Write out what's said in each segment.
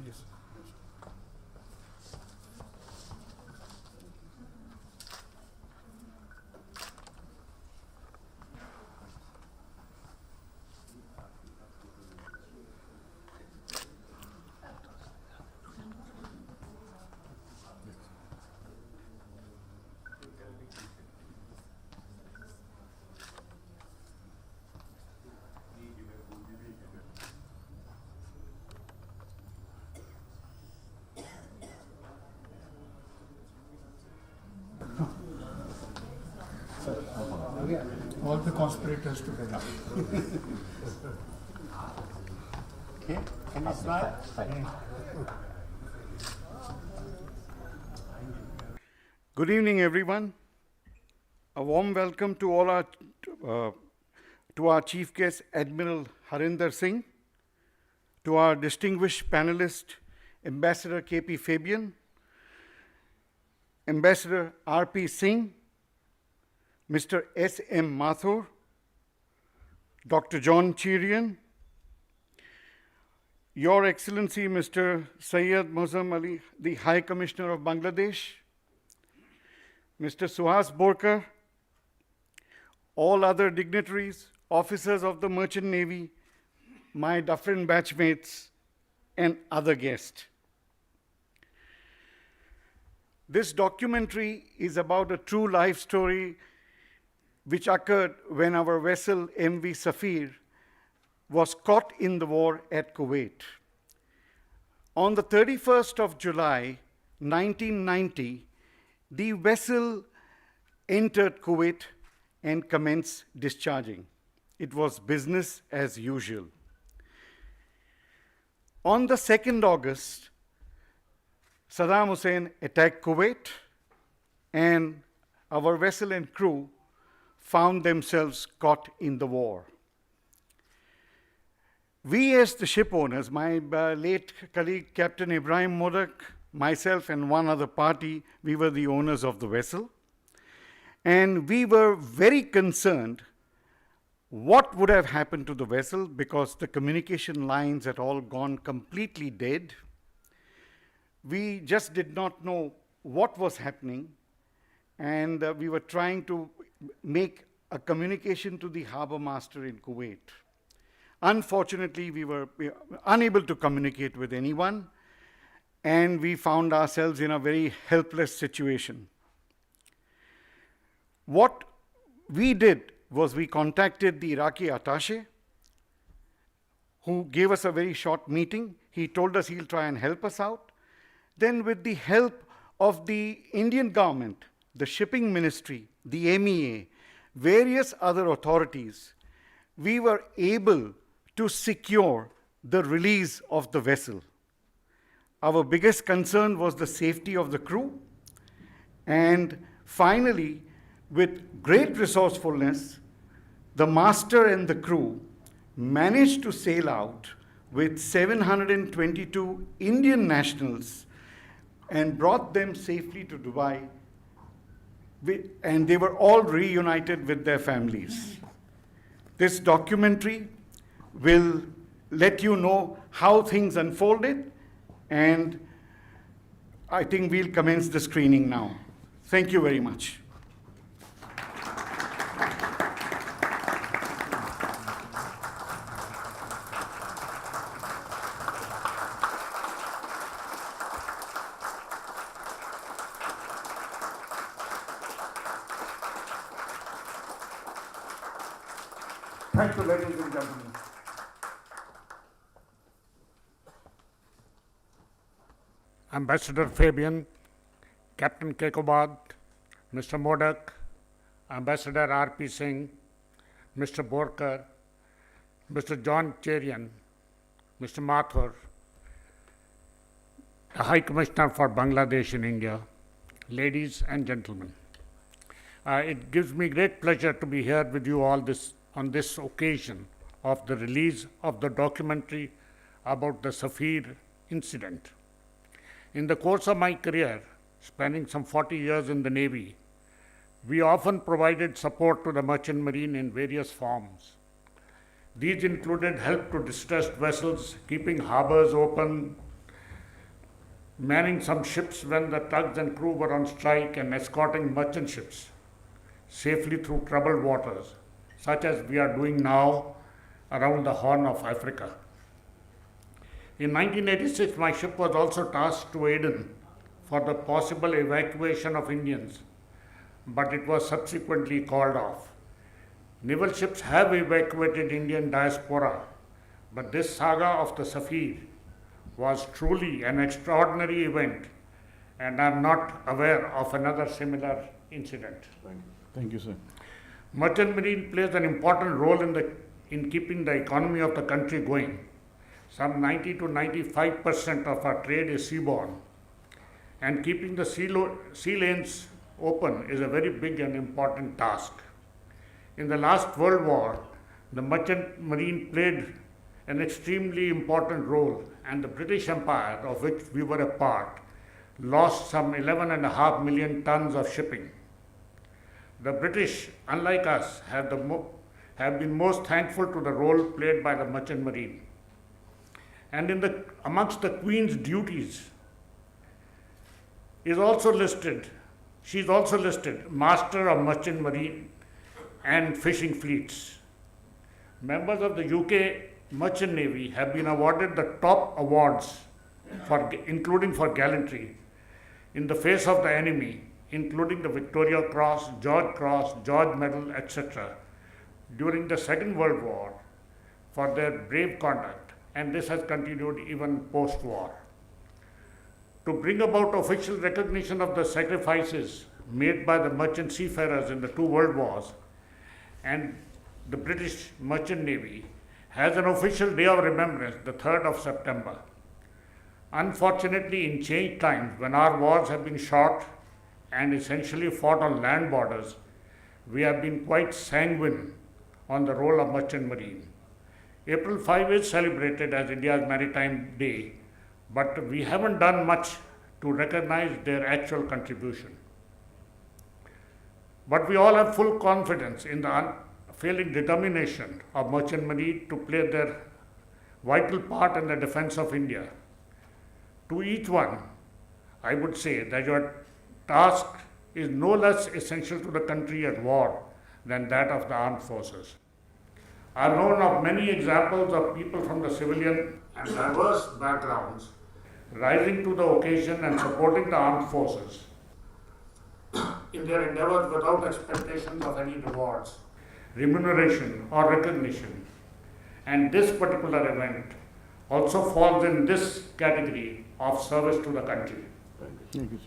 Yes. All the conspirators together. Okay, can you smile? Good evening, everyone. A warm welcome to all our chief guest, Admiral Harinder Singh, to our distinguished panelist, Ambassador K.P. Fabian, Ambassador R.P. Singh, Mr. S.M. Mathur, Dr. John Cherian, Your Excellency, Mr. Syed Muazzam Ali, the High Commissioner of Bangladesh, Mr. Suhas Borkar, all other dignitaries, officers of the Merchant Navy, my Dufferin batchmates, and other guests. This documentary is about a true life story which occurred when our vessel MV Safir was caught in the war at Kuwait. On the 31st of July, 1990, the vessel entered Kuwait and commenced discharging. It was business as usual. On the 2nd August, Saddam Hussein attacked Kuwait, and our vessel and crew found themselves caught in the war. We as the ship owners, my late colleague Captain Ibrahim Modak, myself and one other party, we were the owners of the vessel. And we were very concerned what would have happened to the vessel because the communication lines had all gone completely dead. We just did not know what was happening, and we were trying to make a communication to the harbor master in Kuwait. Unfortunately, we were unable to communicate with anyone, and we found ourselves in a very helpless situation. What we did was we contacted the Iraqi attaché, who gave us a very short meeting. He told us he'll try and help us out. Then with the help of the Indian government, the shipping ministry, the MEA, various other authorities, we were able to secure the release of the vessel. Our biggest concern was the safety of the crew. And finally, with great resourcefulness, the master and the crew managed to sail out with 722 Indian nationals and brought them safely to Dubai, and they were all reunited with their families. This documentary will let you know how things unfolded, and I think we'll commence the screening now. Thank you very much. Thank you, ladies and gentlemen. Ambassador Fabian, Captain Kekobad, Mr. Modak, Ambassador R.P. Singh, Mr. Borkar, Mr. John Cherian, Mr. Mathur, the High Commissioner for Bangladesh in India, ladies and gentlemen. It gives me great pleasure to be here with you all on this occasion of the release of the documentary about the Safir incident. In the course of my career, spanning some 40 years in the Navy, we often provided support to the merchant marine in various forms. These included help to distressed vessels, keeping harbors open, manning some ships when the tugs and crew were on strike and escorting merchant ships safely through troubled waters, such as we are doing now around the Horn of Africa. In 1986, my ship was also tasked to Aden for the possible evacuation of Indians, but it was subsequently called off. Naval ships have evacuated Indian diaspora, but this saga of the Safir was truly an extraordinary event, and I am not aware of another similar incident. Thank you, sir. Merchant marine plays an important role in keeping the economy of the country going. Some 90 to 95% of our trade is seaborne, and keeping the sea lanes open is a very big and important task. In the last World War, the merchant marine played an extremely important role, and the British Empire, of which we were a part, lost some 11.5 million tons of shipping. The British, unlike us, have been most thankful to the role played by the merchant marine. And amongst the Queen's duties is also listed, she is also listed Master of Merchant Marine and Fishing Fleets. Members of the UK Merchant Navy have been awarded the top awards, including for gallantry, in the face of the enemy, including the Victoria Cross, George Medal, etc., during the Second World War for their brave conduct, and this has continued even post-war. To bring about official recognition of the sacrifices made by the merchant seafarers in the two world wars, and the British Merchant Navy has an official day of remembrance, the 3rd of September. Unfortunately, in changed times, when our wars have been short and essentially fought on land borders, we have been quite sanguine on the role of merchant marine. April 5 is celebrated as India's Maritime Day, but we haven't done much to recognize their actual contribution. But we all have full confidence in the unfailing determination of merchant marine to play their vital part in the defense of India. To each one, I would say that your task is no less essential to the country at war than that of the armed forces. I have known of many examples of people from the civilian and diverse backgrounds rising to the occasion and supporting the armed forces in their endeavors without expectations of any rewards, remuneration, or recognition. And this particular event also falls in this category of service to the country. Thank you, sir.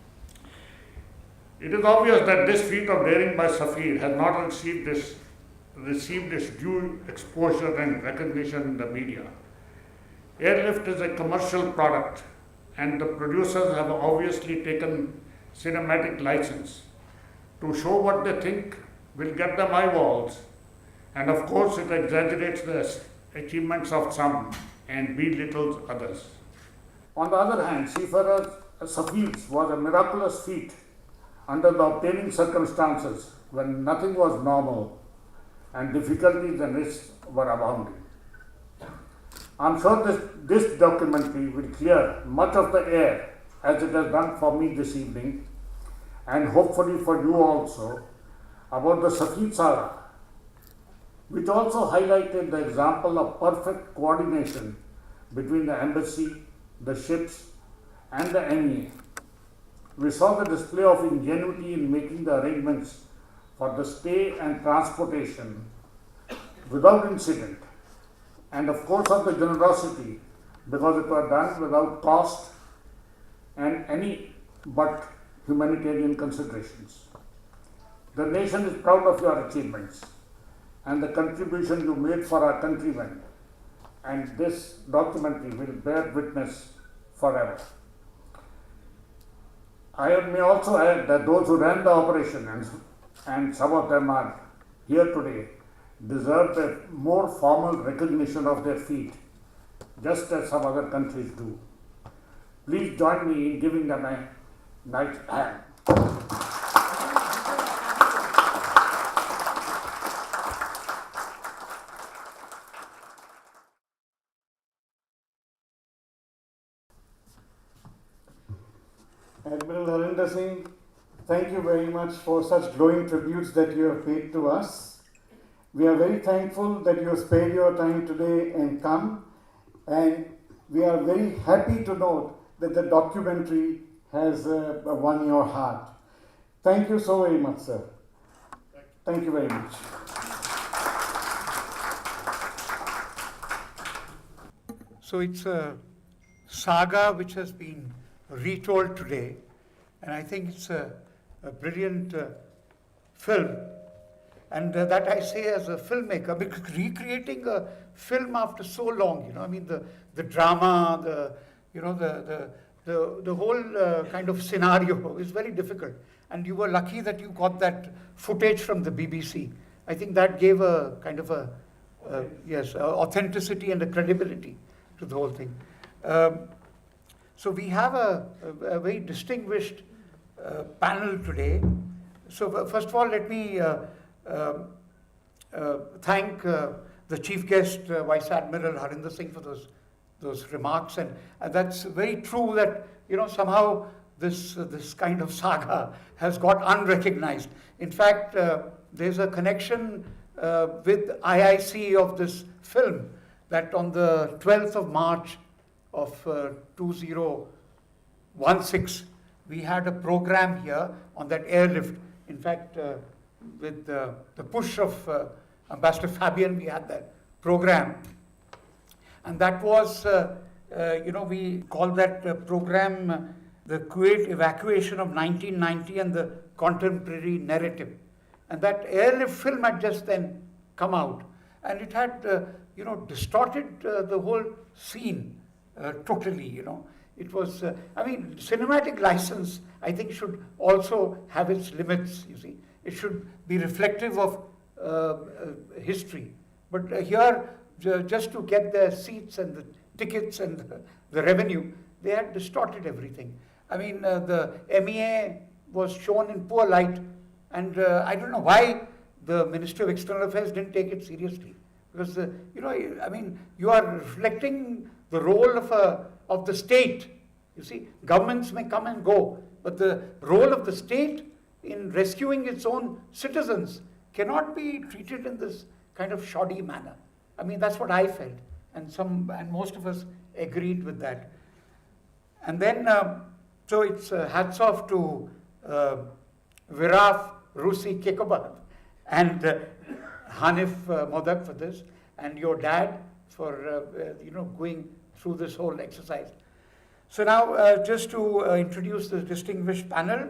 It is obvious that this feat of daring by Safir has not received its due exposure and recognition in the media. Airlift is a commercial product, and the producers have obviously taken cinematic license to show what they think will get them eyeballs, and of course it exaggerates the achievements of some and belittles others. On the other hand, Safir's was a miraculous feat under the obtaining circumstances when nothing was normal and difficulties and risks were abounding. I'm sure this documentary will clear much of the air, as it has done for me this evening, and hopefully for you also, about the Safir saga, which also highlighted the example of perfect coordination between the embassy, the ships, and the MEA. We saw the display of ingenuity in making the arrangements for the stay and transportation without incident, and of course of the generosity, because it was done without cost and any but humanitarian considerations. The nation is proud of your achievements and the contribution you made for our countrymen, and this documentary will bear witness forever. I may also add that those who ran the operation, and some of them are here today, deserve a more formal recognition of their feat, just as some other countries do. Please join me in giving them a nice hand. Admiral Harinder Singh, thank you very much for such glowing tributes that you have paid to us. We are very thankful that you have spared your time today and come, and we are very happy to note that the documentary has won your heart. Thank you so very much, sir. Thank you very much. So it's a saga which has been retold today, and I think it's a brilliant film. And that I say as a filmmaker, because recreating a film after so long, I mean the drama, the whole kind of scenario is very difficult. And you were lucky that you got that footage from the BBC. I think that gave a kind of authenticity and a credibility to the whole thing. So we have a very distinguished panel today. So first of all, let me thank the chief guest, Vice Admiral Harinder Singh, for those remarks, and that's very true that somehow this kind of saga has got unrecognized. In fact, there's a connection with IIC of this film, that on the 12th of March of 2016, we had a program here on that airlift. In fact, with the push of Ambassador Fabian, we had that program. And that was, we called that program the Kuwait Evacuation of 1990 and the Contemporary Narrative. And that airlift film had just then come out. And it had, distorted the whole scene totally, It was, cinematic license, I think, should also have its limits, you see. It should be reflective of history. But here, just to get the seats and the tickets and the revenue, they had distorted everything. The MEA was shown in poor light, and I don't know why the Ministry of External Affairs didn't take it seriously. Because, you are reflecting the role of the state. You see, governments may come and go, but the role of the state in rescuing its own citizens cannot be treated in this kind of shoddy manner. That's what I felt, and most of us agreed with that. And then, so it's hats off to Viraf Rusi Kekobad and Hanif Modak for this, and your dad for going through this whole exercise. So now, just to introduce the distinguished panel,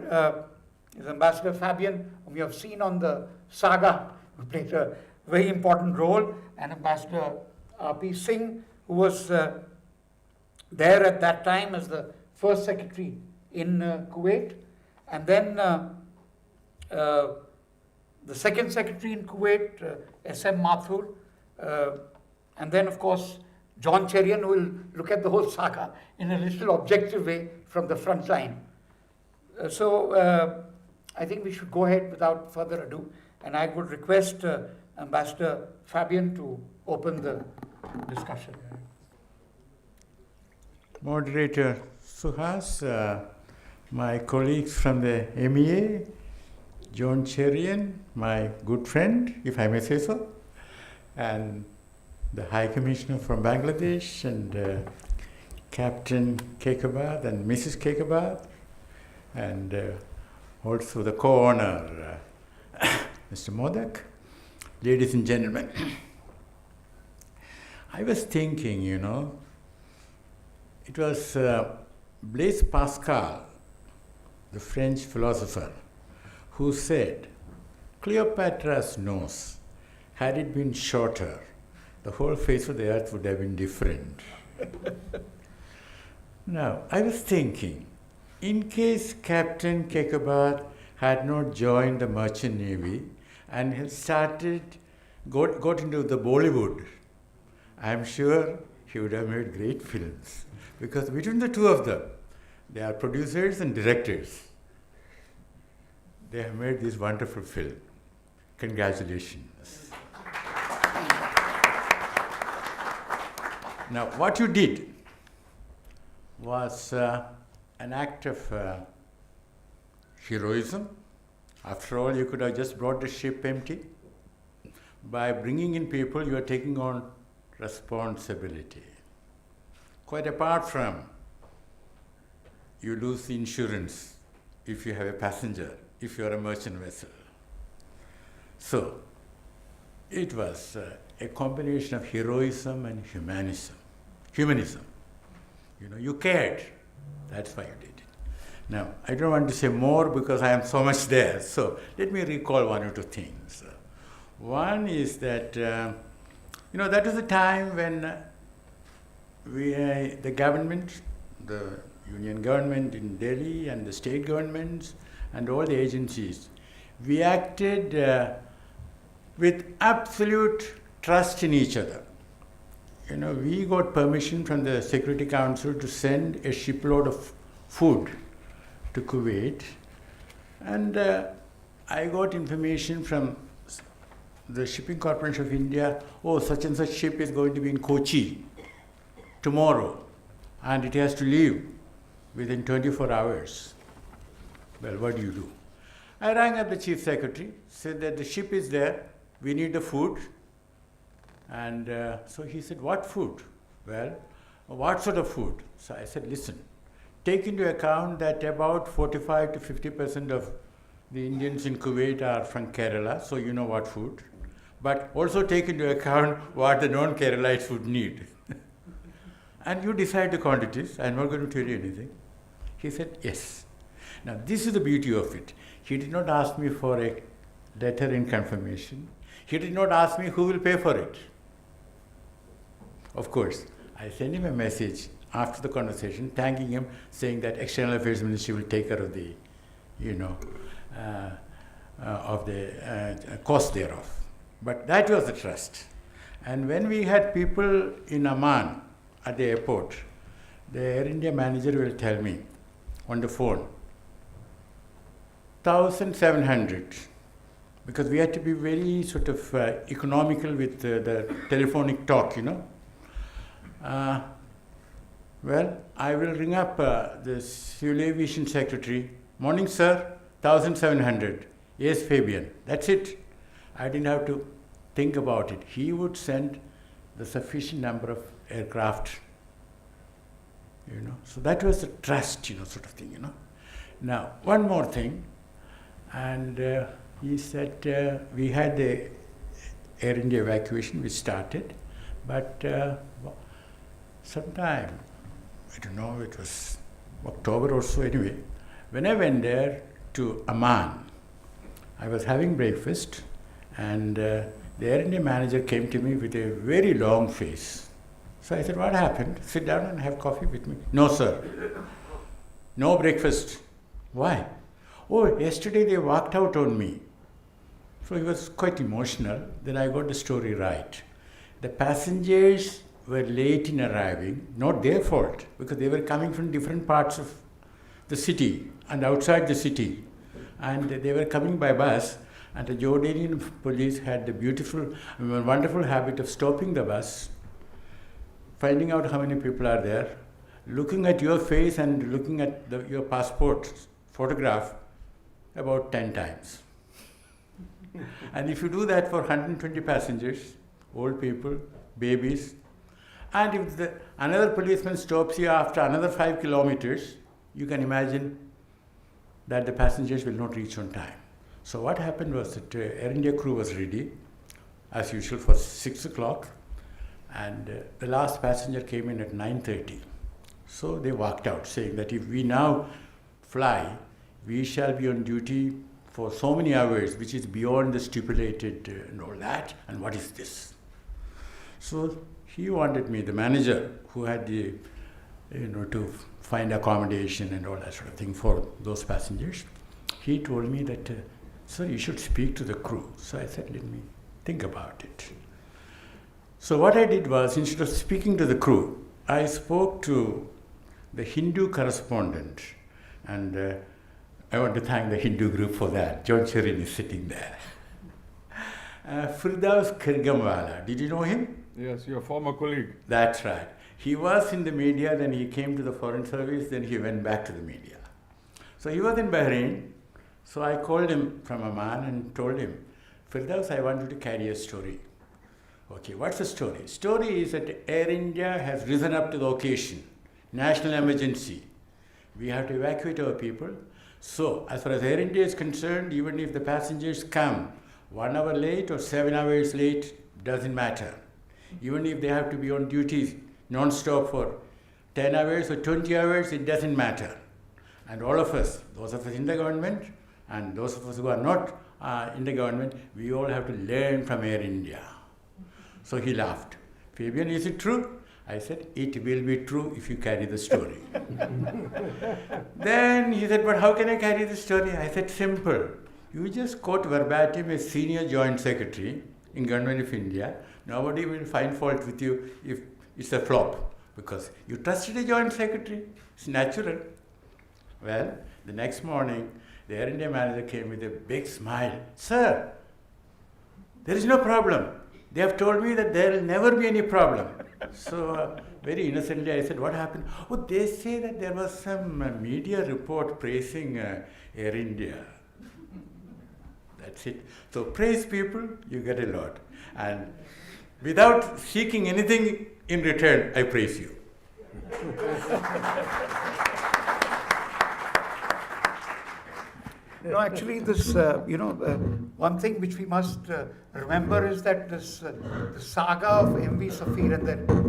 is Ambassador Fabian, whom you have seen on the saga, who played a very important role, and Ambassador R.P. Singh, who was there at that time as the first secretary in Kuwait, and then the second secretary in Kuwait, S.M. Mathur, and then, of course, John Cherian, who will look at the whole saga in a little objective way from the front line. So I think we should go ahead without further ado, and I would request Ambassador Fabian to open the discussion. Moderator Suhas, my colleagues from the MEA, John Cherian, my good friend, if I may say so, and the High Commissioner from Bangladesh, and Captain Kekobad and Mrs. Kekobad, and also the co-owner, Mr. Modak, ladies and gentlemen. I was thinking, it was Blaise Pascal, the French philosopher, who said, Cleopatra's nose, had it been shorter, the whole face of the earth would have been different. Now, I was thinking, in case Captain Kekobad had not joined the Merchant Navy and had got into the Bollywood, I'm sure he would have made great films. Because between the two of them, they are producers and directors. They have made this wonderful film. Congratulations. Now, what you did was an act of heroism. After all, you could have just brought the ship empty. By bringing in people, you are taking on responsibility. Quite apart from you lose the insurance if you have a passenger, if you are a merchant vessel. So, it was a combination of heroism and humanism. You know, you cared. That's why you did it. Now, I don't want to say more because I am so much there. So, let me recall one or two things. One is that, that was the time when the government, the union government in Delhi and the state governments and all the agencies, we acted with absolute trust in each other. You know, we got permission from the Security Council to send a shipload of food to Kuwait, and I got information from the Shipping Corporation of India, oh, such and such ship is going to be in Kochi tomorrow, and it has to leave within 24 hours. Well, what do? I rang up the Chief Secretary, said that the ship is there, we need the food. And so he said, what food? Well, what sort of food? So I said, listen, take into account that about 45 to 50% of the Indians in Kuwait are from Kerala, so you know what food. But also take into account what the non-Keralites would need. And you decide the quantities. I'm not going to tell you anything. He said, yes. Now, this is the beauty of it. He did not ask me for a letter in confirmation. He did not ask me who will pay for it. Of course, I sent him a message after the conversation, thanking him, saying that External Affairs Ministry will take care of the, cost thereof. But that was the trust. And when we had people in Amman at the airport, the Air India manager will tell me on the phone, 1,700, because we had to be very sort of economical with the telephonic talk, Well, I will ring up the Civil Aviation Secretary. Morning, sir, 1,700. Yes, Fabian. That's it. I didn't have to think about it. He would send the sufficient number of aircraft, So that was the trust, sort of thing, Now, one more thing. And he said we had the Air India evacuation, which started, but sometime, I don't know, it was October or so anyway, when I went there to Amman, I was having breakfast, and the Air India manager came to me with a very long face. So I said, what happened? Sit down and have coffee with me. No, sir. No breakfast. Why? Oh, yesterday they walked out on me. So he was quite emotional. Then I got the story right. The passengers were late in arriving, not their fault, because they were coming from different parts of the city and outside the city. And they were coming by bus, and the Jordanian police had the wonderful habit of stopping the bus, finding out how many people are there, looking at your face and looking at your passport photograph about 10 times. And if you do that for 120 passengers, old people, babies, and if another policeman stops you after another 5 kilometers, you can imagine that the passengers will not reach on time. So what happened was that Air India crew was ready, as usual, for 6 o'clock, and the last passenger came in at 9:30. So they walked out, saying that if we now fly, we shall be on duty for so many hours, which is beyond the stipulated and all that, and what is this? So he wanted me, the manager, who had the, to find accommodation and all that sort of thing for those passengers. He told me that, sir, you should speak to the crew. So I said, let me think about it. So what I did was, instead of speaking to the crew, I spoke to the Hindu correspondent, and I want to thank the Hindu group for that. John Cherian is sitting there. Firdaus Khirgamwala, did you know him? Yes, your former colleague. That's right. He was in the media, then he came to the Foreign Service, then he went back to the media. So he was in Bahrain, So I called him from Amman and told him, Firdaus, I want you to carry a story. Okay, what's the story? Story is that Air India has risen up to the occasion, national emergency. We have to evacuate our people. So, as far as Air India is concerned, even if the passengers come 1 hour late or 7 hours late, doesn't matter. Even if they have to be on duty non-stop for 10 hours or 20 hours, it doesn't matter. And all of us, those of us in the government and those of us who are not in the government, we all have to learn from Air India. So he laughed. Fabian, is it true? I said, it will be true if you carry the story. Then he said, but how can I carry the story? I said, simple. You just quote verbatim a senior joint secretary in Government of India. Nobody will find fault with you if it's a flop, because you trusted a joint secretary. It's natural. Well, the next morning, the Air India manager came with a big smile. Sir, there is no problem. They have told me that there will never be any problem. So, very innocently, I said, what happened? Oh, they say that there was some media report praising Air India. That's it. So, praise people, you get a lot. And without seeking anything in return, I praise you. No, actually, this, one thing which we must remember is that this the saga of MV Safir and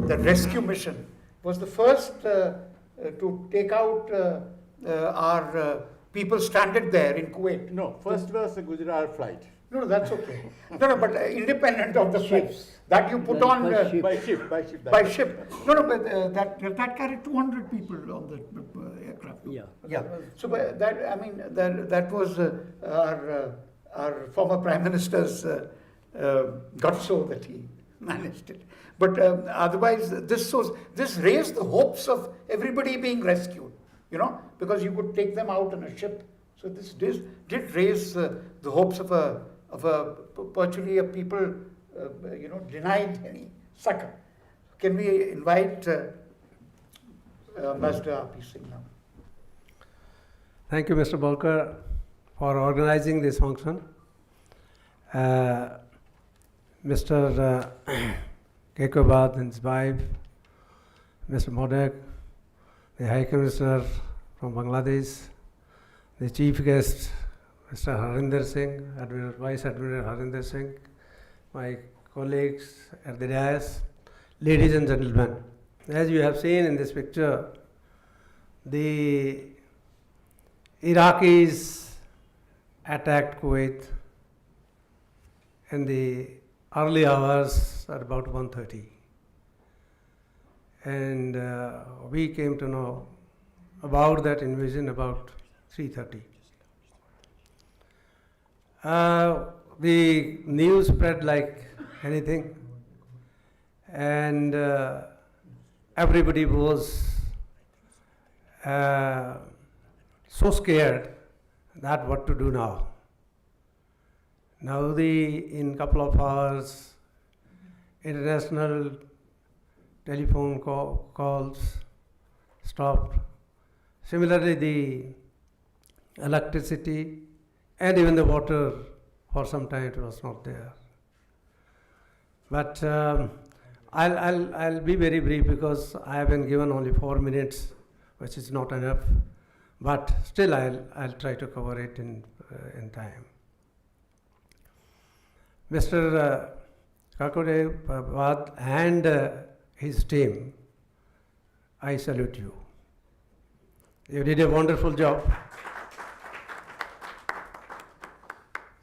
that rescue mission was the first to take out our people stranded there in Kuwait. No, first was the Gujarat flight. No, that's okay. No, but independent of the ships that you put on By ship. by ship. No, but that carried 200 people on the aircraft. Yeah. So that was our former Prime Minister's gutso that he managed it. But otherwise, this raised the hopes of everybody being rescued. Because you could take them out on a ship. So this did raise the hopes of virtually a people, denied any succor. Can we invite Ambassador R.P. Singh now? Thank you, Mr. Bolkar, for organizing this function. Mr. Kekobad and his wife, Mr. Modak, the High Commissioner from Bangladesh, the Chief Guest, Mr. Harinder Singh, Vice Admiral Harinder Singh, my colleagues at the dais, ladies and gentlemen. As you have seen in this picture, the Iraqis attacked Kuwait in the early hours at about 1:30. And we came to know about that invasion about 3:30. The news spread like anything, and everybody was so scared that what to do now. Now in couple of hours, international telephone calls stopped. Similarly, the electricity and even the water, for some time it was not there. But I'll be very brief because I have been given only 4 minutes, which is not enough. But still, I'll try to cover it in time. Mr. Kekobad and his team, I salute you. You did a wonderful job.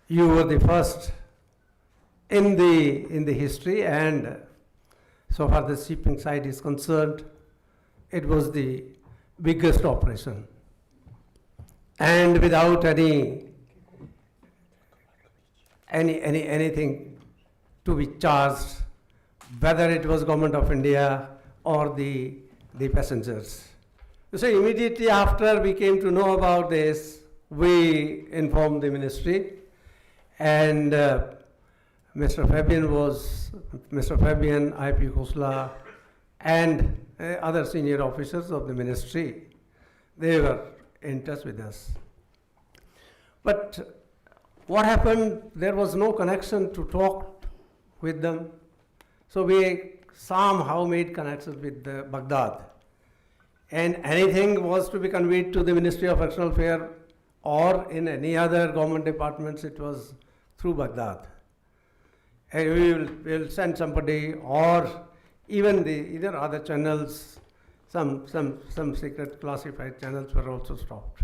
You were the first in the history, and so far the shipping side is concerned, it was the biggest operation. And without anything to be charged, whether it was Government of India or the passengers. So immediately after we came to know about this, we informed the ministry, and Mr. Fabian, I.P. Khosla, and other senior officers of the ministry, they were in touch with us. But what happened, there was no connection to talk with them. So we somehow made connections with Baghdad. And anything was to be conveyed to the Ministry of External Affairs or in any other government departments, it was through Baghdad. And we'll send somebody, or even either other channels, some secret classified channels were also stopped.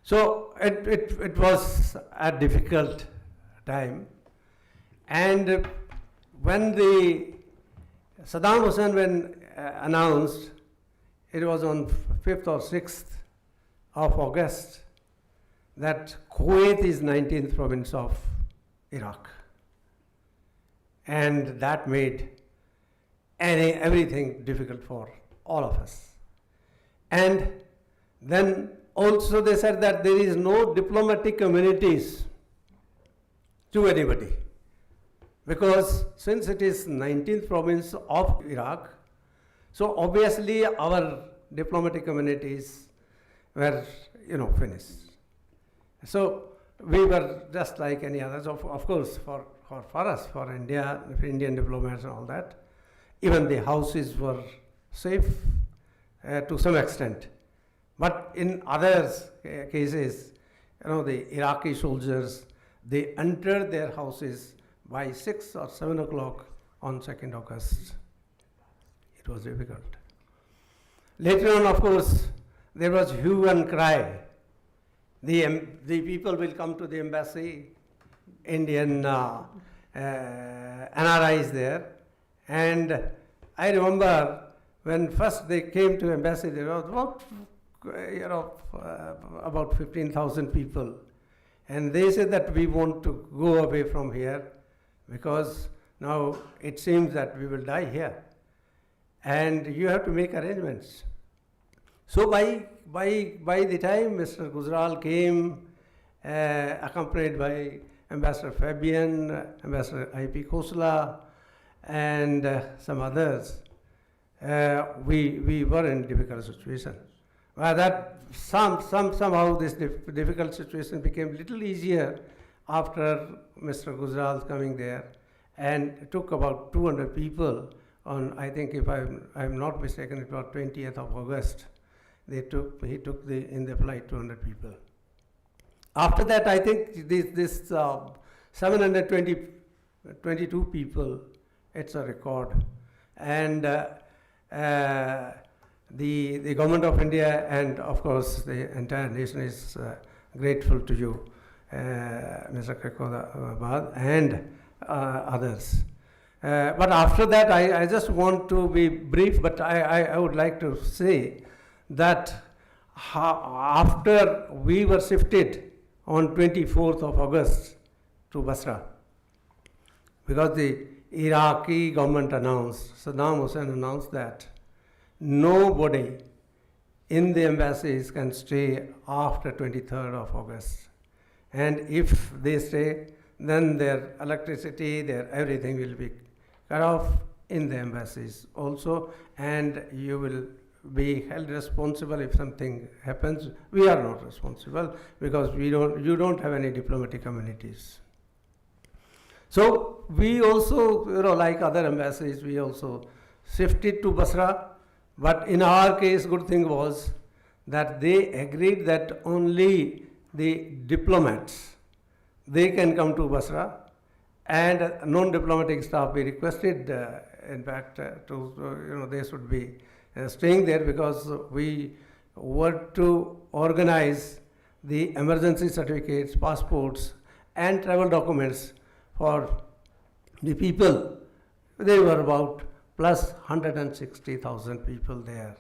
So it was a difficult time. And when Saddam Hussein announced, it was on 5th or 6th of August, that Kuwait is 19th province of Iraq. And that made everything difficult for all of us. And then also they said that there is no diplomatic communities to anybody. Because since it is 19th province of Iraq, so obviously our diplomatic communities were, finished. So we were just like any others. Of course, for us, for India, for Indian diplomats and all that, even the houses were safe to some extent. But in other cases, the Iraqi soldiers, they entered their houses by 6 or 7 o'clock on 2nd August. It was difficult. Later on, of course, there was hue and cry. The people will come to the embassy, Indian NRIs there. And I remember when first they came to embassy, there was about 15,000 people. And they said that we want to go away from here because now it seems that we will die here. And you have to make arrangements. So by the time Mr. Gujral came, accompanied by Ambassador Fabian, Ambassador I.P. Khosla, and some others, we were in a difficult situation. That somehow this difficult situation became a little easier after Mr. Gujral coming there, and it took about 200 people on, I think if I'm not mistaken, it was 20th of August. He took in the flight 200 people. After that, I think this 722 people, it's a record. And the government of India and of course the entire nation is grateful to you, Mr. Kekobad and others. But after that, I just want to be brief, but I would like to say that after we were shifted on 24th of August to Basra, because the Iraqi government announced, Saddam Hussein announced that nobody in the embassies can stay after 23rd of August. And if they stay, then their electricity, their everything will be cut off in the embassies also, and you will be held responsible if something happens. We are not responsible because you don't have any diplomatic communities. So we also, like other embassies, we also shifted to Basra. But in our case, good thing was that they agreed that only the diplomats, they can come to Basra, and non-diplomatic staff we requested, in fact, they should be staying there because we were to organize the emergency certificates, passports, and travel documents for the people. They were about plus 160,000 people there.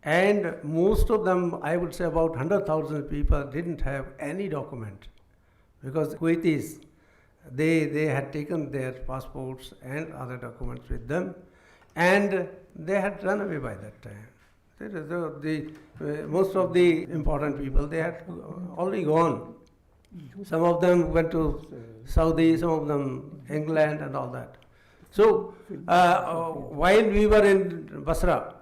And most of them, I would say about 100,000 people didn't have any document because Kuwaitis, they had taken their passports and other documents with them, and they had run away by that time. Most of the important people, they had already gone. Some of them went to Saudi, some of them England and all that. So while we were in Basra,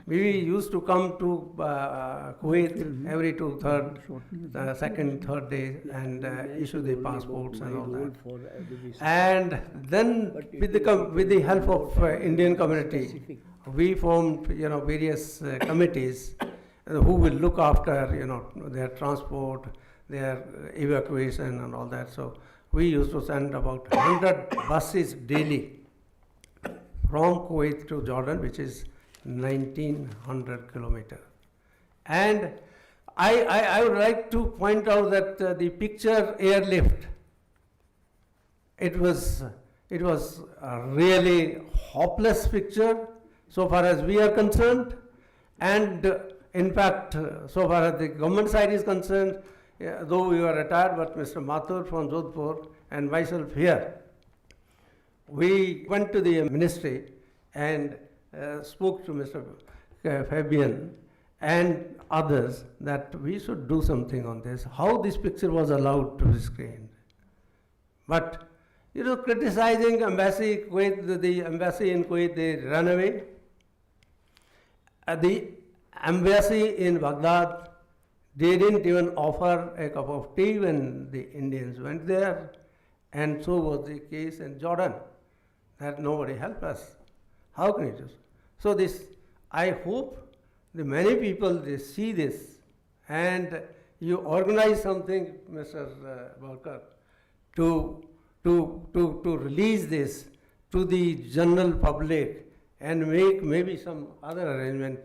We used to come to Kuwait every second, third day and issue the passports and all that. And then with the help of Indian community, we formed various committees who will look after their transport, their evacuation and all that. So we used to send about 100 buses daily from Kuwait to Jordan, which is 1900 kilometers. And I would like to point out that the picture airlift, it was a really hopeless picture so far as we are concerned, and in fact, so far as the government side is concerned, though we were retired, but Mr. Mathur from Jodhpur and myself here, we went to the ministry and spoke to Mr. Fabian and others that we should do something on this, how this picture was allowed to be screened. But, criticizing embassy, Kuwait, the embassy in Kuwait, they ran away. The embassy in Baghdad, they didn't even offer a cup of tea when the Indians went there. And so was the case in Jordan, that nobody helped us. How can it do? So this, I hope the many people, they see this and you organize something, Mr. Balkar, to release this to the general public and make maybe some other arrangement.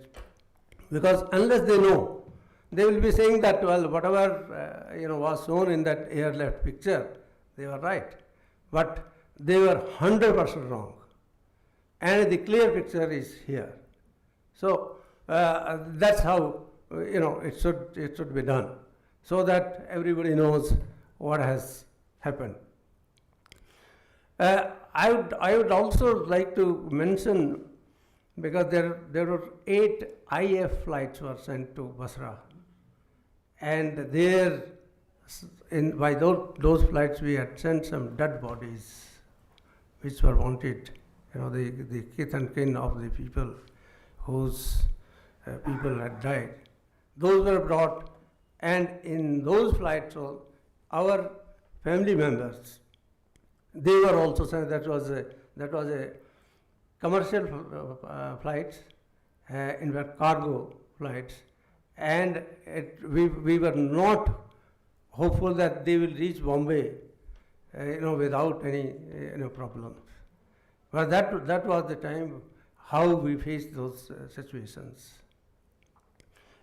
Because unless they know, they will be saying that, well, whatever was shown in that airlift picture, they were right. But they were 100% wrong. And the clear picture is here. So that's how it should be done, so that everybody knows what has happened. I would also like to mention, because there were 8 IF flights were sent to Basra, and there, by those flights, we had sent some dead bodies, which were wanted. The kith and kin of the people whose people had died. Those were brought, and in those flights, our family members, they were also sent. That was a commercial flights, in fact cargo flights, and we were not hopeful that they will reach Bombay, without any problems. But that was the time how we faced those situations.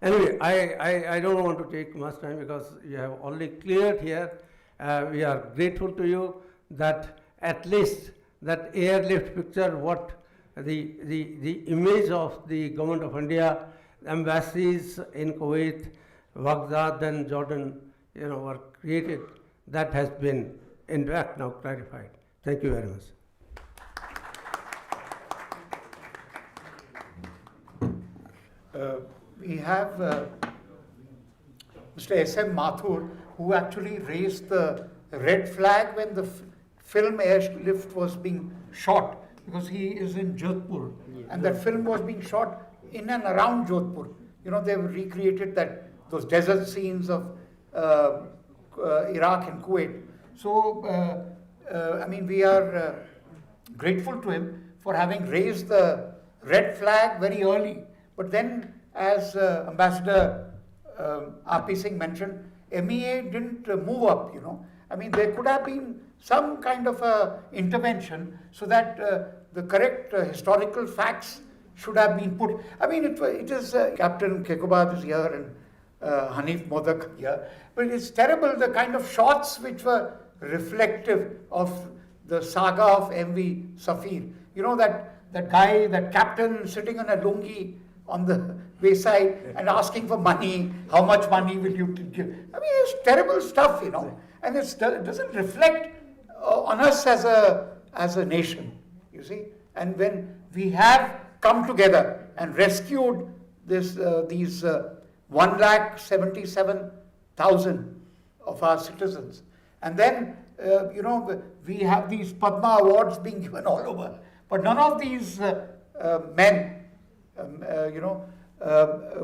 Anyway, I don't want to take much time because you have already cleared here. We are grateful to you that at least that airlift picture, what the image of the government of India, embassies in Kuwait, Baghdad and Jordan, were created. That has been, in fact, now clarified. Thank you very much. We have Mr. S.M. Mathur, who actually raised the red flag when the film airlift was being shot, because he is in Jodhpur, and that film was being shot in and around Jodhpur. They've recreated those desert scenes of Iraq and Kuwait. So, we are grateful to him for having raised the red flag very early. But then, as Ambassador R.P. Singh mentioned, MEA didn't move up, there could have been some kind of intervention so that the correct historical facts should have been put. It is Captain Kekobad is here and Hanif Modak here, but it's terrible the kind of shots which were reflective of the saga of MV Safir. That guy, that captain sitting on a lungi on the wayside and asking for money, how much money will you give? It's terrible stuff, and it doesn't reflect on us as a nation, you see. And when we have come together and rescued these 1,77,000 of our citizens, and then we have these Padma awards being given all over, but none of these men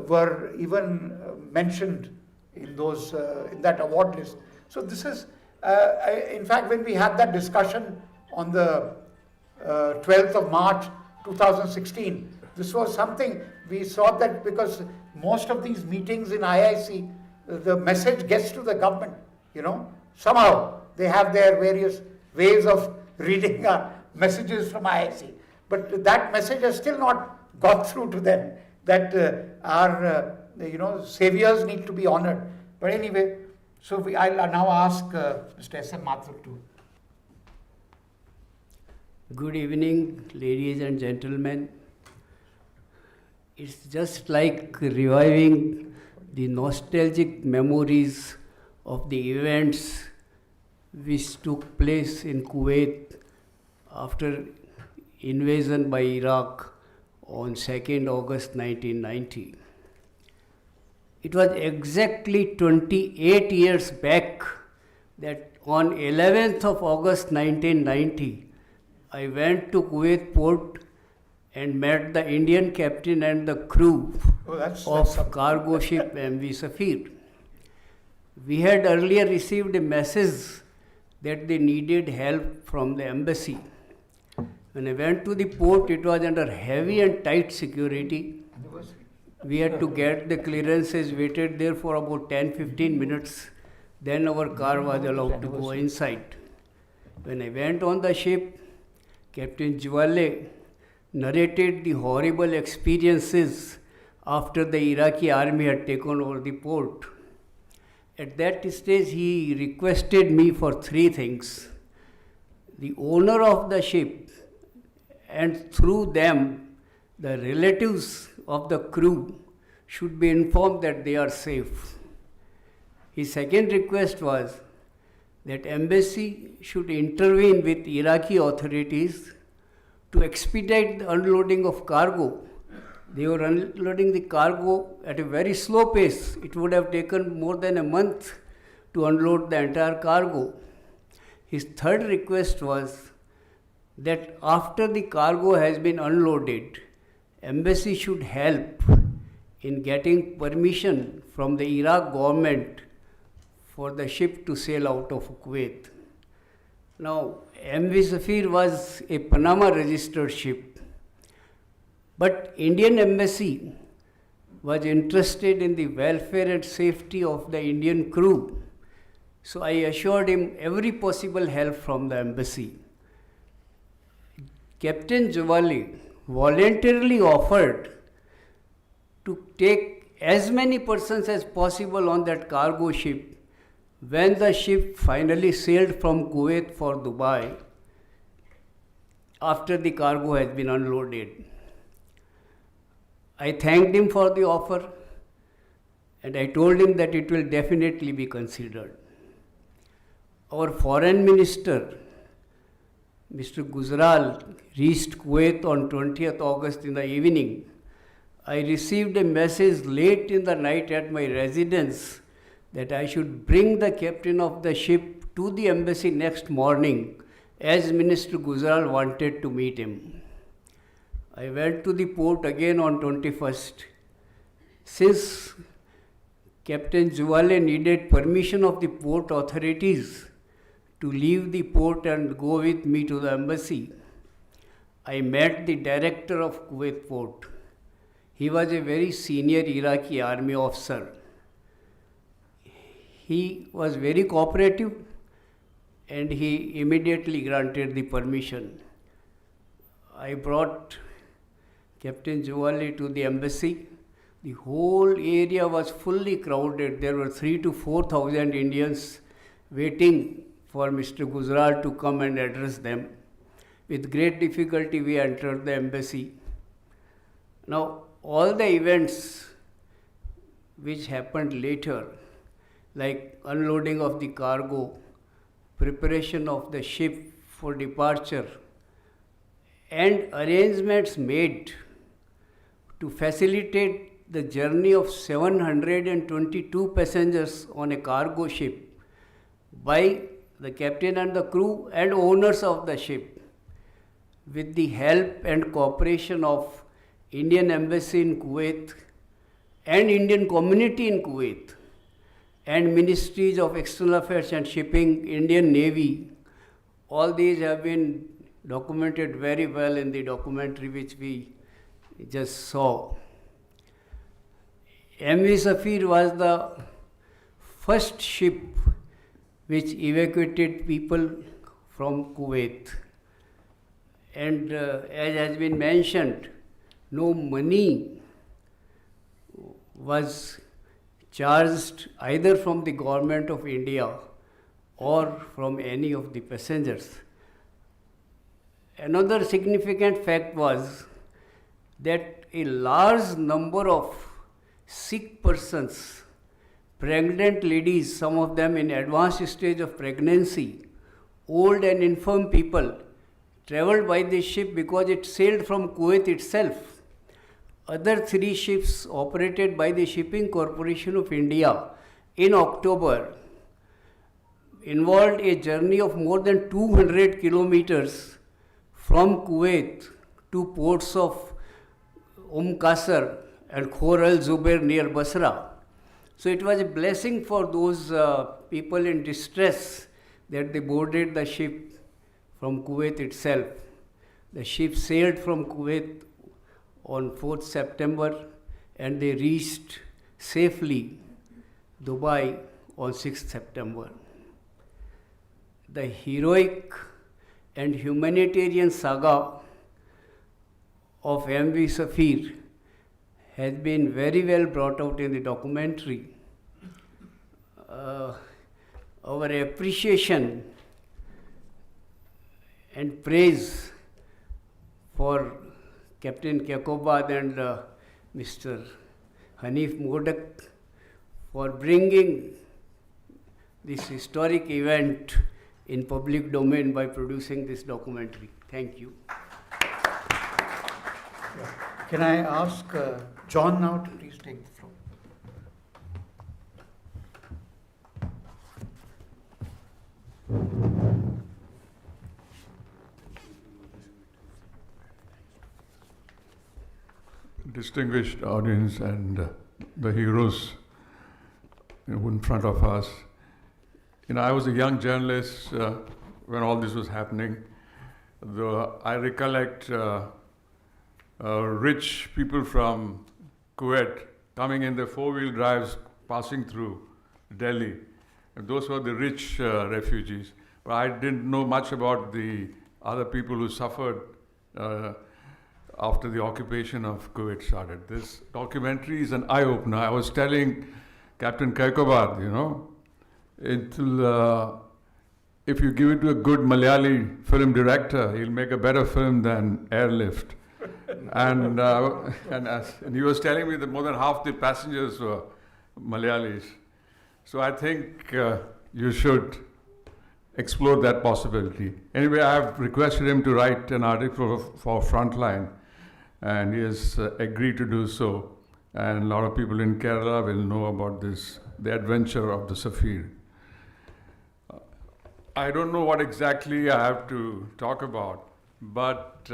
were even mentioned in those in that award list. So this is, in fact, when we had that discussion on the 12th of March 2016, this was something we saw that because most of these meetings in IIC, the message gets to the government, somehow they have their various ways of reading messages from IIC. But that message has still not got through to them, that our saviors need to be honored. But anyway, so I'll now ask Mr. S.M. Mathur to. Good evening, ladies and gentlemen. It's just like reviving the nostalgic memories of the events which took place in Kuwait after invasion by Iraq on 2nd August 1990. It was exactly 28 years back that on 11th of August 1990, I went to Kuwait port and met the Indian captain and the crew of cargo ship MV Safir. We had earlier received a message that they needed help from the embassy. When I went to the port, it was under heavy and tight security. We had to get the clearances, waited there for about 10-15 minutes. Then our car was allowed to go inside. When I went on the ship, Captain Jwale narrated the horrible experiences after the Iraqi army had taken over the port. At that stage, he requested me for 3 things. The owner of the ship, and through them, the relatives of the crew should be informed that they are safe. His second request was that embassy should intervene with Iraqi authorities to expedite the unloading of cargo. They were unloading the cargo at a very slow pace. It would have taken more than a month to unload the entire cargo. His third request was that after the cargo has been unloaded, embassy should help in getting permission from the Iraq government for the ship to sail out of Kuwait. Now, MV Safir was a Panama registered ship, but Indian embassy was interested in the welfare and safety of the Indian crew. So I assured him every possible help from the embassy. Captain Jawali voluntarily offered to take as many persons as possible on that cargo ship when the ship finally sailed from Kuwait for Dubai after the cargo has been unloaded. I thanked him for the offer and I told him that it will definitely be considered. Our foreign minister, Mr. Gujral, reached Kuwait on 20th August in the evening. I received a message late in the night at my residence that I should bring the captain of the ship to the embassy next morning as Minister Gujral wanted to meet him. I went to the port again on 21st. Since Captain Jawale needed permission of the port authorities to leave the port and go with me to the embassy, I met the director of Kuwait port. He was a very senior Iraqi army officer. He was very cooperative and he immediately granted the permission. I brought Captain Jawali to the embassy. The whole area was fully crowded. There were 3,000 to 4,000 Indians waiting for Mr. Gujral to come and address them. With great difficulty, we entered the embassy. Now, all the events which happened later, like unloading of the cargo, preparation of the ship for departure, and arrangements made to facilitate the journey of 722 passengers on a cargo ship by the captain and the crew and owners of the ship, with the help and cooperation of Indian Embassy in Kuwait and Indian community in Kuwait and Ministries of External Affairs and Shipping, Indian Navy, all these have been documented very well in the documentary which we just saw. MV Safir was the first ship which evacuated people from Kuwait. And as has been mentioned, no money was charged either from the government of India or from any of the passengers. Another significant fact was that a large number of sick persons, pregnant ladies, some of them in advanced stage of pregnancy, old and infirm people, traveled by this ship because it sailed from Kuwait itself. Other 3 ships operated by the Shipping Corporation of India in October involved a journey of more than 200 kilometers from Kuwait to ports of Qasr and Khor al-Zubair near Basra. So it was a blessing for those people in distress that they boarded the ship from Kuwait itself. The ship sailed from Kuwait on 4th September and they reached safely Dubai on 6th September. The heroic and humanitarian saga of MV Safir has been very well brought out in the documentary. Our appreciation and praise for Captain Kekobad and Mr. Hanif Modak for bringing this historic event in public domain by producing this documentary. Thank you. Can I ask John now to please take the floor? Distinguished audience and the heroes in front of us. I was a young journalist when all this was happening. I recollect rich people from Kuwait coming in their 4-wheel drives, passing through Delhi. And those were the rich refugees. But I didn't know much about the other people who suffered after the occupation of Kuwait started. This documentary is an eye-opener. I was telling Captain Kekobad, if you give it to a good Malayali film director, he'll make a better film than Airlift. And he was telling me that more than half the passengers were Malayalis. So I think you should explore that possibility. Anyway, I have requested him to write an article for Frontline, and he has agreed to do so. And a lot of people in Kerala will know about this, the adventure of the Safir. I don't know what exactly I have to talk about, but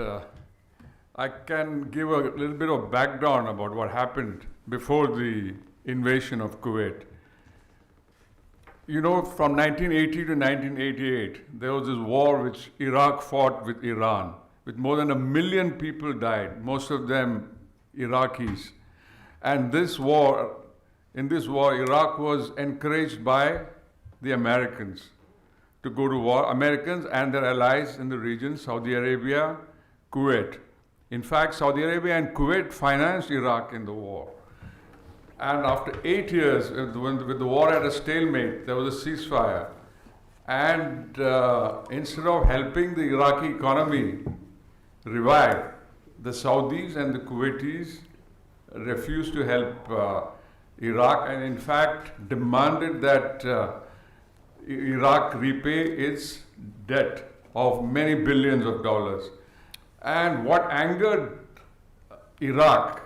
I can give a little bit of background about what happened before the invasion of Kuwait. From 1980 to 1988, there was this war which Iraq fought with Iran, with more than 1 million people died, most of them Iraqis. And in this war, Iraq was encouraged by the Americans to go to war, Americans and their allies in the region, Saudi Arabia, Kuwait. In fact, Saudi Arabia and Kuwait financed Iraq in the war. And after 8 years, with the war at a stalemate, there was a ceasefire. And instead of helping the Iraqi economy revive, the Saudis and the Kuwaitis refused to help Iraq, and in fact demanded that Iraq repay its debt of many billions of dollars. And what angered Iraq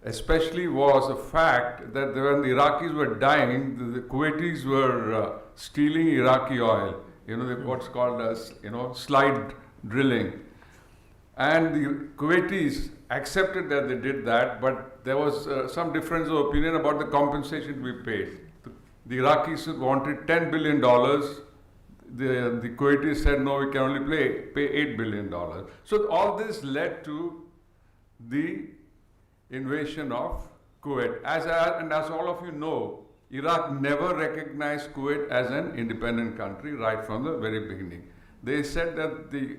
especially was the fact that when the Iraqis were dying, the Kuwaitis were stealing Iraqi oil, what's called as, slide drilling. And the Kuwaitis accepted that they did that, but there was some difference of opinion about the compensation to be paid. The Iraqis wanted $10 billion. The Kuwaitis said, no, we can only pay $8 billion. So all this led to the invasion of Kuwait. And as all of you know, Iraq never recognized Kuwait as an independent country right from the very beginning. They said that the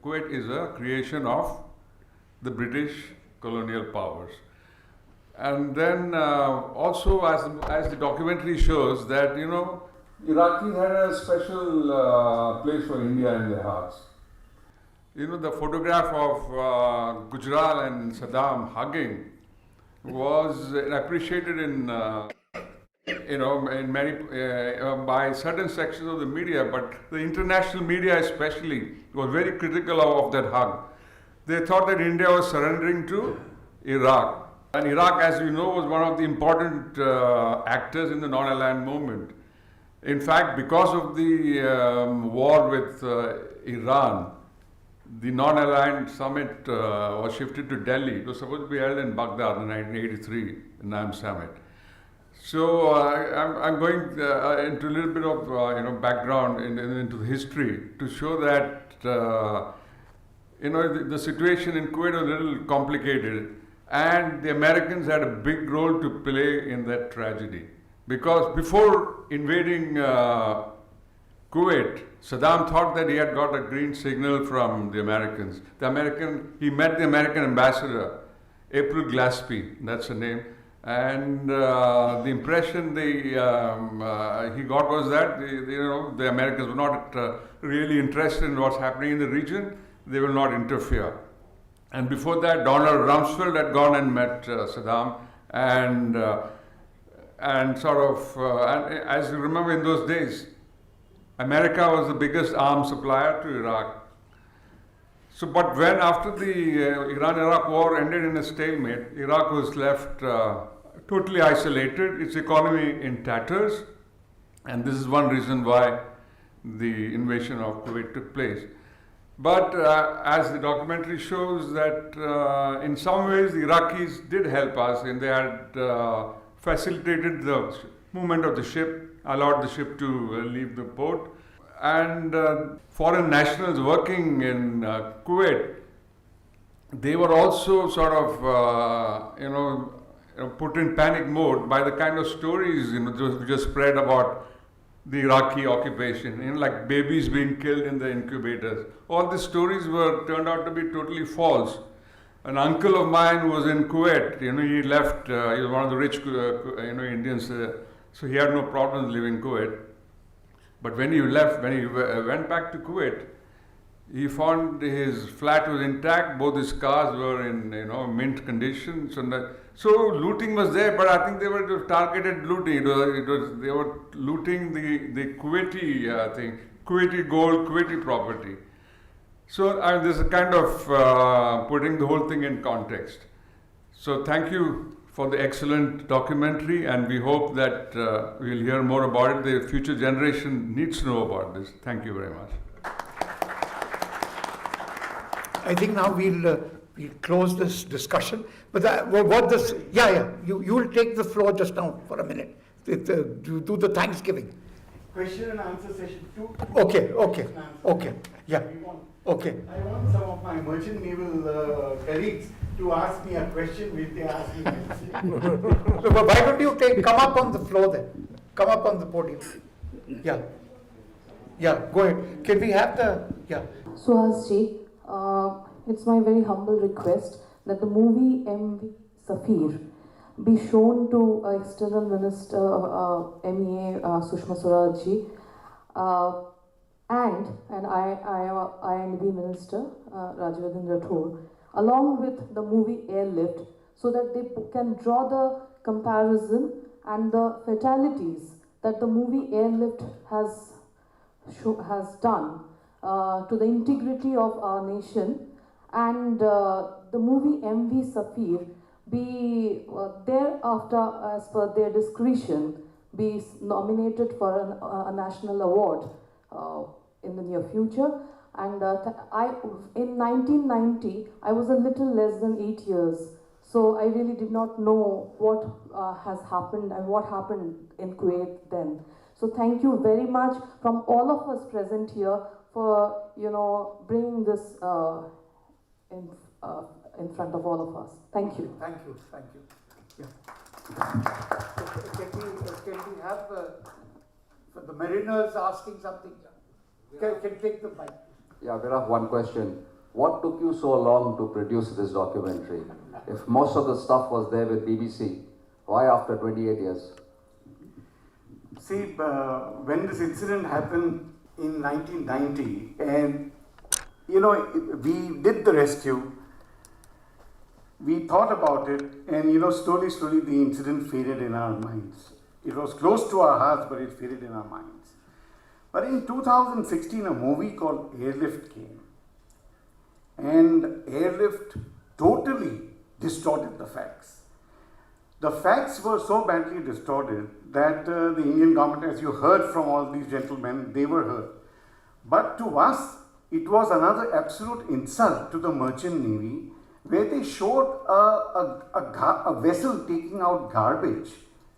Kuwait is a creation of the British colonial powers. And then also, as the documentary shows, that, you know, Iraqis had a special place for India in their hearts. You know, the photograph of Gujral and Saddam hugging was appreciated in many by certain sections of the media, but the international media especially was very critical of that hug. They thought that India was surrendering to Iraq. And Iraq, as you know, was one of the important actors in the non-aligned movement. In fact, because of the war with Iran, the non-aligned summit was shifted to Delhi. It was supposed to be held in Baghdad in 1983, the NAM summit. So I'm going into a little bit of background into the history to show that the situation in Kuwait was a little complicated, and the Americans had a big role to play in that tragedy. Because before invading Kuwait, Saddam thought that he had got a green signal from the Americans. He met the American ambassador, April Glaspie, that's her name, and the impression he got was that the Americans were not really interested in what's happening in the region. They will not interfere. And before that, Donald Rumsfeld had gone and met Saddam, and as you remember, in those days, America was the biggest arms supplier to Iraq. So, but when after the Iran-Iraq war ended in a stalemate, Iraq was left totally isolated, its economy in tatters, and this is one reason why the invasion of Kuwait took place. But as the documentary shows, that in some ways the Iraqis did help us, and they had facilitated the movement of the ship, allowed the ship to leave the port. And foreign nationals working in Kuwait, they were also sort of, put in panic mode by the kind of stories, which just spread about the Iraqi occupation, like babies being killed in the incubators. All these stories turned out to be totally false. An uncle of mine who was in Kuwait, he left, he was one of the rich, Indians, so he had no problems living in Kuwait. But when he went back to Kuwait, he found his flat was intact, both his cars were in, mint condition. So looting was there, but I think they were targeted looting. They were looting the Kuwaiti thing, Kuwaiti gold, Kuwaiti property. So this is kind of putting the whole thing in context. So thank you for the excellent documentary, and we hope that we'll hear more about it. The future generation needs to know about this. Thank you very much. I think now we'll close this discussion. But you will take the floor just now for a minute to do the Thanksgiving. Question and answer session 2. Okay, yeah. Okay. I want some of my merchant naval colleagues to ask me a question which they ask me. So why don't you come up on the floor then? Come up on the podium. Yeah. Yeah, go ahead. Can we have Suhas ji, it's my very humble request that the movie MV Safir be shown to External Minister MEA Sushma Swaraj ji and INB Minister Rajyavardhan Rathore, along with the movie Airlift, so that they can draw the comparison and the fatalities that the movie Airlift has done to the integrity of our nation, and the movie MV Safir be thereafter, as per their discretion, be nominated for a national award in the near future. And in 1990, I was a little less than 8 years. So I really did not know what has happened and what happened in Kuwait then. So thank you very much from all of us present here for bringing this in front of all of us. Thank you. Thank you. Yeah. Can we have the Mariners asking something? Can take the mic. Yeah, Viraf, one question. What took you so long to produce this documentary? If most of the stuff was there with BBC, why after 28 years? See, when this incident happened in 1990, and we did the rescue, we thought about it, and slowly the incident faded in our minds. It was close to our hearts, but it faded in our minds. But in 2016, a movie called Airlift came, and Airlift totally distorted the facts. The facts were so badly distorted that the Indian government, as you heard from all these gentlemen, they were hurt. But to us, it was another absolute insult to the merchant navy, where they showed a vessel taking out garbage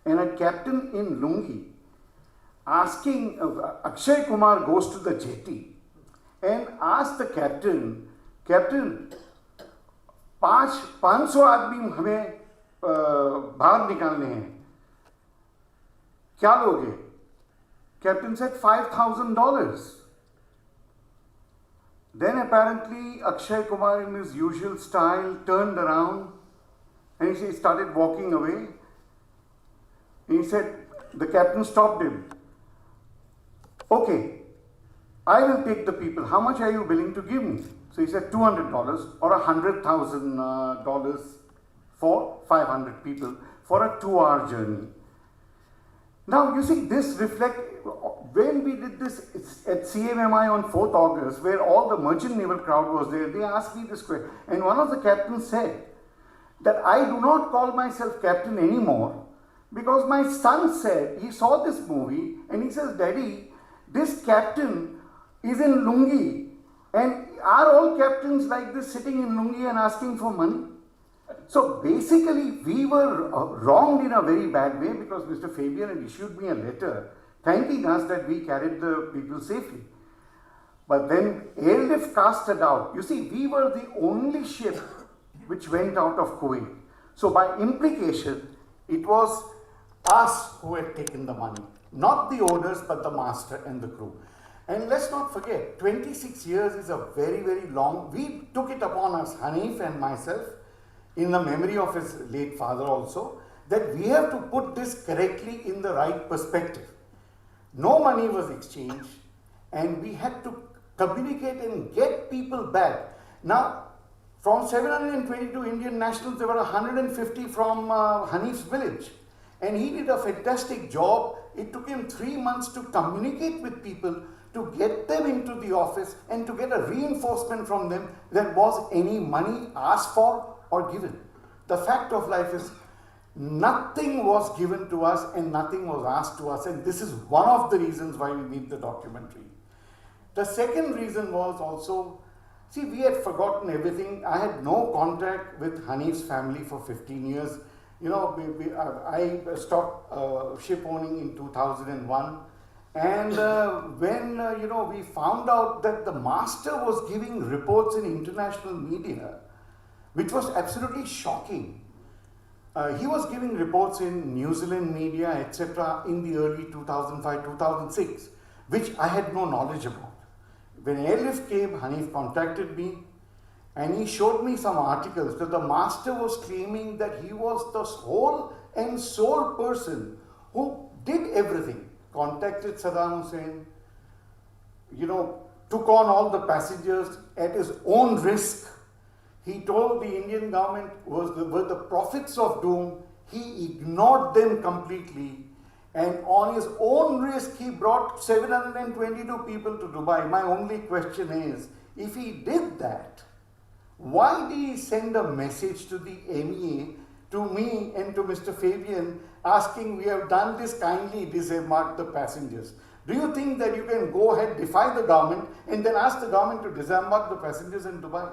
and a captain in lungi asking, Akshay Kumar goes to the jetty and asks the captain, 500 आदमी हमें बाहर निकालने हैं, क्या लोगे? Captain said $5,000. Then apparently Akshay Kumar, in his usual style, turned around and he started walking away. He said, the captain stopped him. Okay, I will take the people. How much are you willing to give me? So he said $200 or $100,000 for 500 people for a 2-hour journey. Now you see, this reflects, when we did this at CMMI on 4th August, where all the merchant naval crowd was there, they asked me this question. And one of the captains said that I do not call myself captain anymore because my son said, he saw this movie and he says, Daddy, this captain is in lungi, and are all captains like this sitting in lungi and asking for money? So basically we were wronged in a very bad way because Mr. Fabian had issued me a letter thanking us that we carried the people safely. But then Airlift cast a doubt. You see, we were the only ship which went out of Kuwait. So by implication, it was us who had taken the money. Not the owners, but the master and the crew. And let's not forget, 26 years is a very, very long. We took it upon us, Hanif and myself, in the memory of his late father also, that we have to put this correctly in the right perspective. No money was exchanged, and we had to communicate and get people back. Now, from 722 Indian nationals, there were 150 from Hanif's village. And he did a fantastic job. It took him 3 months to communicate with people, to get them into the office and to get a reinforcement from them that was any money asked for or given. The fact of life is nothing was given to us and nothing was asked to us, and this is one of the reasons why we made the documentary. The second reason was also, see, we had forgotten everything. I had no contact with Hanif's family for 15 years. I stopped ship owning in 2001. And when we found out that the master was giving reports in international media, which was absolutely shocking. He was giving reports in New Zealand media, etc. in the early 2005-2006, which I had no knowledge about. When Airlift came, Hanif contacted me and he showed me some articles that the master was claiming that he was the whole and sole person who did everything. Contacted Saddam Hussein, took on all the passengers at his own risk. He told the Indian government were the prophets of doom. He ignored them completely. And on his own risk, he brought 722 people to Dubai. My only question is, if he did that, why did he send a message to the MEA, to me and to Mr. Fabian, asking, we have done this, kindly disembark the passengers? Do you think that you can go ahead, defy the government, and then ask the government to disembark the passengers in Dubai?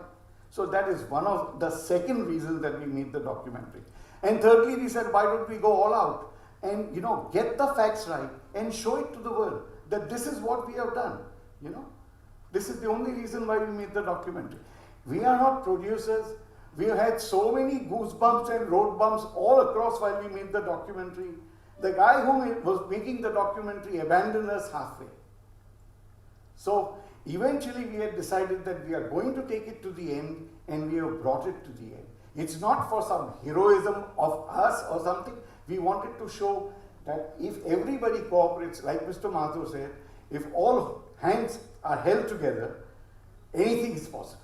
So that is one of the second reasons that we made the documentary. And thirdly, we said, why don't we go all out and, you know, get the facts right and show it to the world that this is what we have done, you know. This is the only reason why we made the documentary. We are not producers. We have had so many goosebumps and road bumps all across while we made the documentary. The guy who was making the documentary abandoned us halfway. So eventually we had decided that we are going to take it to the end, and we have brought it to the end. It's not for some heroism of us or something. We wanted to show that if everybody cooperates, like Mr. Mathur said, if all hands are held together, anything is possible.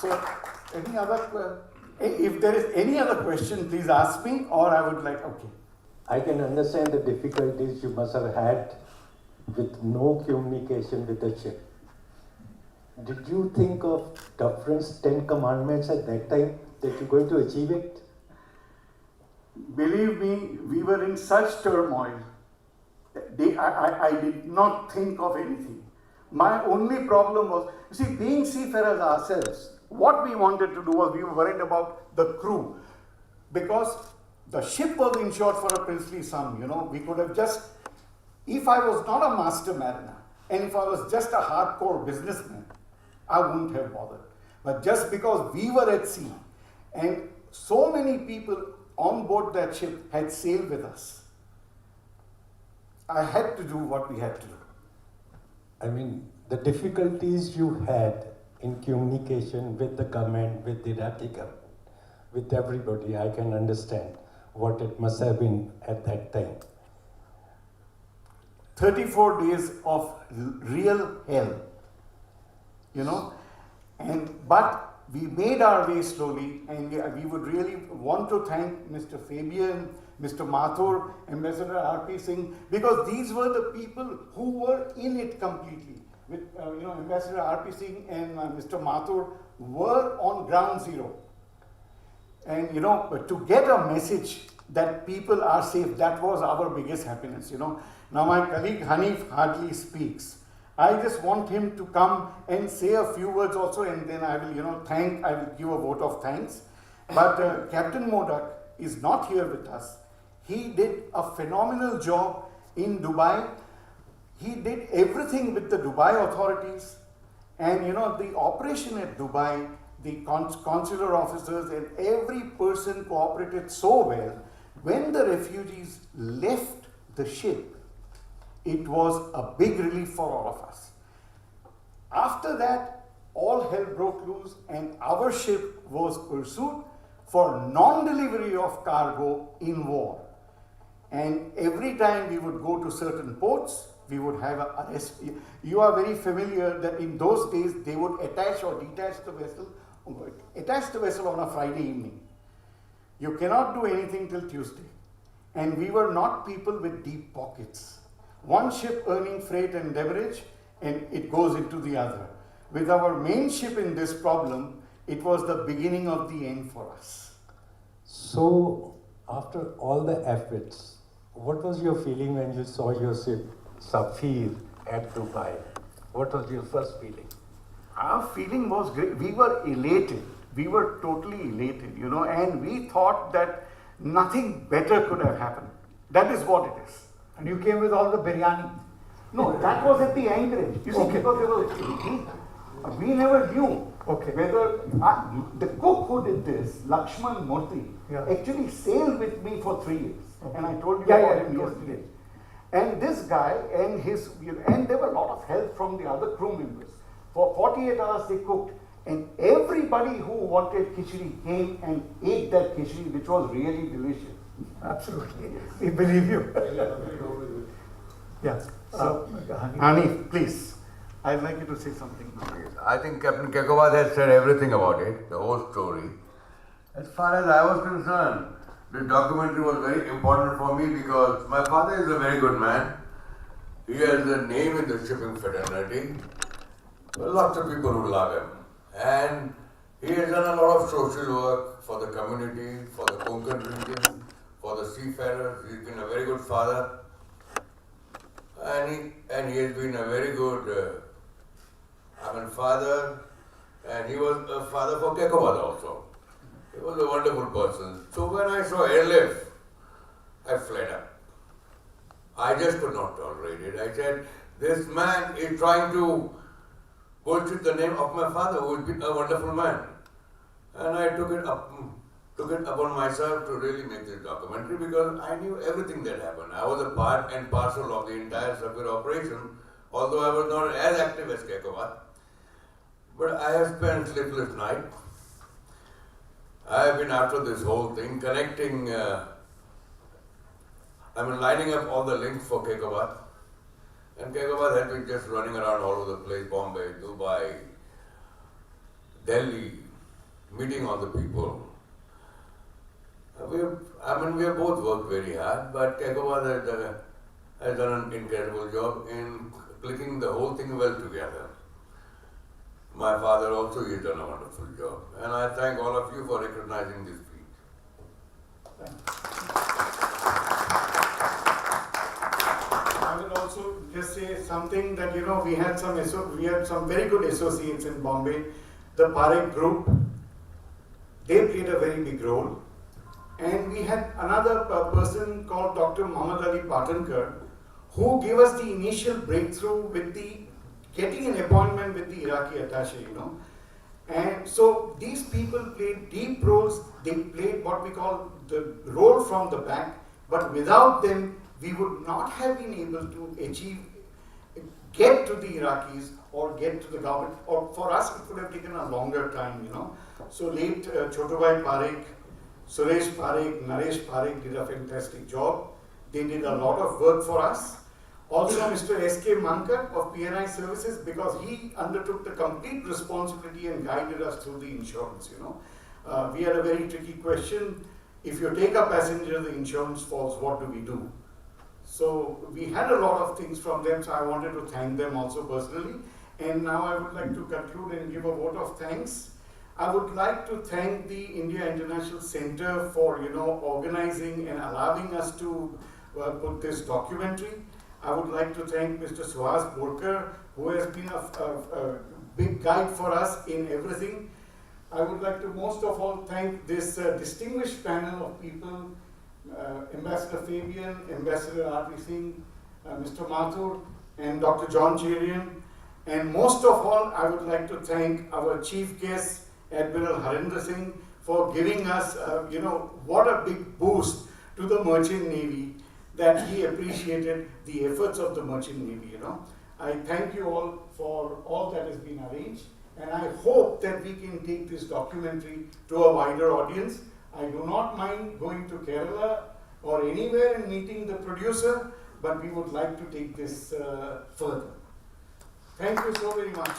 So, any other, if there is any other question, please ask me, or I would like, okay. I can understand the difficulties you must have had with no communication with the ship. Did you think of Dufresne's 10 Commandments at that time, that you're going to achieve it? Believe me, we were in such turmoil. I did not think of anything. My only problem was, you see, being seafarers ourselves, what we wanted to do was we were worried about the crew. Because the ship was insured for a princely sum, you know. We could have just, if I was not a master mariner, and if I was just a hardcore businessman, I wouldn't have bothered. But just because we were at sea, and so many people on board that ship had sailed with us, I had to do what we had to do. I mean, the difficulties you had in communication with the government, with the Iraqi government, with everybody, I can understand what it must have been at that time. 34 days of real hell, you know, but we made our way slowly, and we would really want to thank Mr. Fabian, Mr. Mathur, Ambassador R.P. Singh, because these were the people who were in it completely. With, you know, Ambassador R.P. Singh and Mr. Mathur were on ground zero. And, you know, to get a message that people are safe, that was our biggest happiness, you know. Now my colleague Hanif hardly speaks. I just want him to come and say a few words also, and then I will, you know, I will give a vote of thanks. But Captain Modak is not here with us. He did a phenomenal job in Dubai. He did everything with the Dubai authorities. And, you know, the operation at Dubai, the consular officers and every person cooperated so well. When the refugees left the ship, it was a big relief for all of us. After that, all hell broke loose, and our ship was pursued for non-delivery of cargo in war. And every time we would go to certain ports, we would have an arrest. You are very familiar that in those days they would attach or detach the vessel on a Friday evening. You cannot do anything till Tuesday. And we were not people with deep pockets. One ship earning freight and demurrage, and it goes into the other. With our main ship in this problem, it was the beginning of the end for us. So, after all the efforts, what was your feeling when you saw your ship, Safir, at Dubai? What was your first feeling? Our feeling was great. We were elated. We were totally elated, you know, and we thought that nothing better could have happened. That is what it is. And you came with all the biryani. No, that was at the anchorage. You see, Okay. because there was, we never knew whether the cook who did this, Lakshman Murthy, actually sailed with me for 3 years. And I told you about him yesterday. And this guy and there were a lot of help from the other crew members. For 48 hours they cooked, and everybody who wanted khichdi came and ate that khichdi, which was really delicious. Absolutely. We believe you. Yes. Hanif, please. I'd like you to say something. I think Captain Kekawad has said everything about it, the whole story. As far as I was concerned, the documentary was very important for me because my father is a very good man. He has a name in the shipping fraternity. Lots of people who love him. And he has done a lot of social work for the community, for the Konkan region, for all the seafarers. He's been a very good father. And he has been a very good father, and he was a father for Kekawad also. He was a wonderful person. So when I saw Airlift, I fled up. I just could not tolerate it. I said, this man is trying to bullshit the name of my father, who has been a wonderful man. And I took it upon myself to really make this documentary because I knew everything that happened. I was a part and parcel of the entire circuit operation, although I was not as active as Kekawad. But I have spent sleepless nights. I have been after this whole thing, connecting, lining up all the links for Kekawad. And Kekawad had been just running around all over the place, Bombay, Dubai, Delhi, meeting all the people. We have both worked very hard, but Kekawad has done an incredible job in clicking the whole thing well together. My father also has done a wonderful job, and I thank all of you for recognizing this feat. I will also just say something that, we had some very good associates in Bombay. The Parekh group, they played a very big role. And we had another person called Dr. Muhammad Ali Patankar, who gave us the initial breakthrough with getting an appointment with the Iraqi attaché, And so these people played deep roles. They played what we call the role from the back, but without them, we would not have been able to get to the Iraqis or get to the government, or for us, it would have taken a longer time, So late Chotobhai Parekh, Suresh Parekh, Naresh Parekh did a fantastic job. They did a lot of work for us. Also, Mr. S.K. Mankar of PNI Services, because he undertook the complete responsibility and guided us through the insurance, We had a very tricky question. If you take a passenger, the insurance falls, what do we do? So we had a lot of things from them, so I wanted to thank them also personally. And now I would like to conclude and give a vote of thanks. I would like to thank the India International Center for, organizing and allowing us to put this documentary. I would like to thank Mr. Suhas Borkar, who has been a big guide for us in everything. I would like to most of all thank this distinguished panel of people, Ambassador Fabian, Ambassador R.P. Singh, Mr. Mathur, and Dr. John Cherian. And most of all, I would like to thank our chief guest, Admiral Harinder Singh, for giving us, what a big boost to the Merchant Navy, that he appreciated the efforts of the Merchant Navy, I thank you all for all that has been arranged, and I hope that we can take this documentary to a wider audience. I do not mind going to Kerala or anywhere and meeting the producer, but we would like to take this further. Thank you so very much.